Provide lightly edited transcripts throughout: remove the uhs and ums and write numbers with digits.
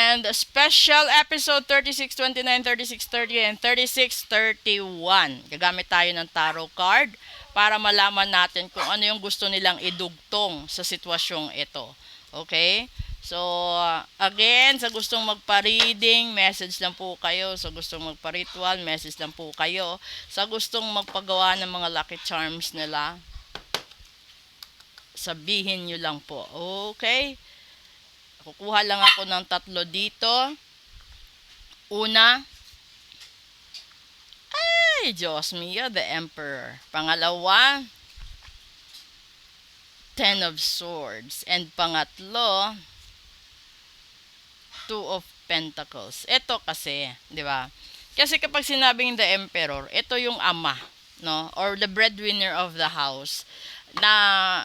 And special episode 36, 29, 36, 30, and 36, 31. Gagamit tayo ng tarot card para malaman natin kung ano yung gusto nilang idugtong sa sitwasyong ito. Okay? So, again, sa gustong magpa-reading, message lang po kayo. Sa gustong magpa-ritual, message lang po kayo. Sa gustong magpagawa ng mga lucky charms nila, sabihin nyo lang po. Okay? Kukuha lang ako ng 3 dito. Una, ay, Diyos mio, the Emperor. Pangalawa, 10 of Swords. And pangatlo, 2 of Pentacles. Ito kasi, di ba? Kasi kapag sinabing the Emperor, ito yung ama, no? Or the breadwinner of the house, na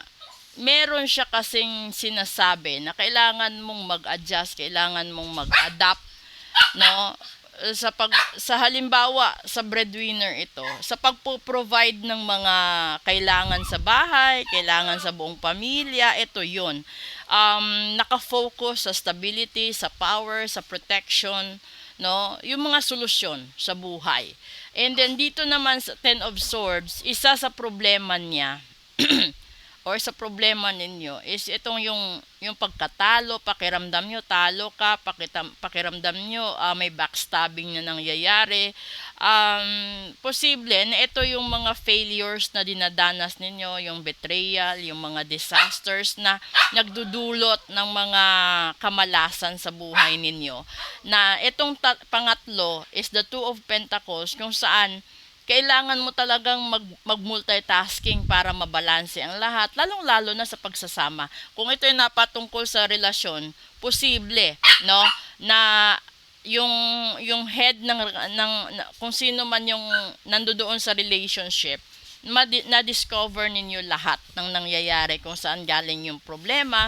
meron siya kasing sinasabi na kailangan mong mag-adjust, kailangan mong mag-adapt, no? Sa halimbawa, sa breadwinner ito, sa pagpo-provide ng mga kailangan sa bahay, kailangan sa buong pamilya, ito 'yun. Naka-focus sa stability, sa power, sa protection, no? Yung mga solusyon sa buhay. And then dito naman sa 10 of Swords, isa sa problema niya or sa problema ninyo is itong yung pagkatalo, pakiramdam nyo talo ka, pakiramdam nyo may backstabbing na nangyayari. Posible na ito yung mga failures na dinadanas ninyo, yung betrayal, yung mga disasters na nagdudulot ng mga kamalasan sa buhay ninyo. Na itong pangatlo is the 2 of Pentacles, kung saan kailangan mo talagang mag-multitasking para mabalanse ang lahat, lalong-lalo na sa pagsasama. Kung ito ay napatungkol sa relasyon, posible, no, na yung head ng kung sino man yung nandoon sa relationship, na-discover ninyo lahat ng nangyayari, kung saan galing yung problema,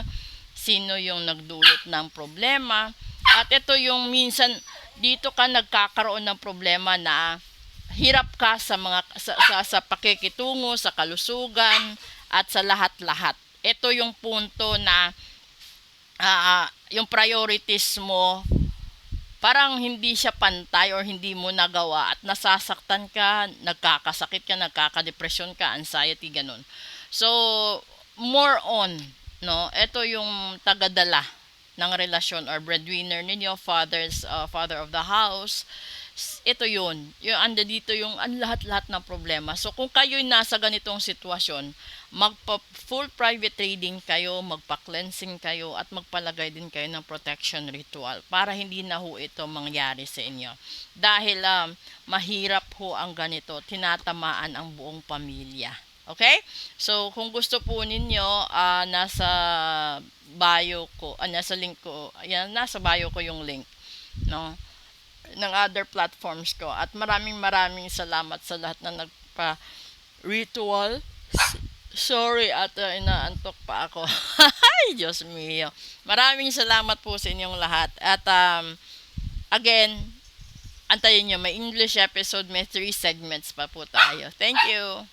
sino yung nagdulot ng problema. At ito yung minsan dito ka nagkakaroon ng problema na hirap ka sa pakikitungo, sa kalusugan, at sa lahat-lahat. Ito yung punto na yung priorities mo parang hindi siya pantay or hindi mo nagawa at nasasaktan ka, nagkakasakit ka, nagkakadepresyon ka, anxiety, ganun. So, more on, no? Ito yung tagadala ng relasyon or breadwinner ninyo, father of the house. Ito yun. Yung anda dito yung lahat-lahat ng problema. So, kung kayo'y nasa ganitong sitwasyon, magpa-full private reading kayo, magpa-cleansing kayo, at magpalagay din kayo ng protection ritual para hindi na ho ito mangyari sa inyo. Dahil mahirap ho ang ganito, tinatamaan ang buong pamilya. Okay? So, kung gusto po ninyo, nasa bio ko, nasa link ko, ayan, nasa bio ko yung link, no, ng other platforms ko. At maraming salamat sa lahat na nagpa-ritual. Sorry at inaantok pa ako. Ay, Diyos mio. Maraming salamat po sa inyong lahat. At again, antayin nyo, may English episode, may 3 segments pa po tayo. Thank you.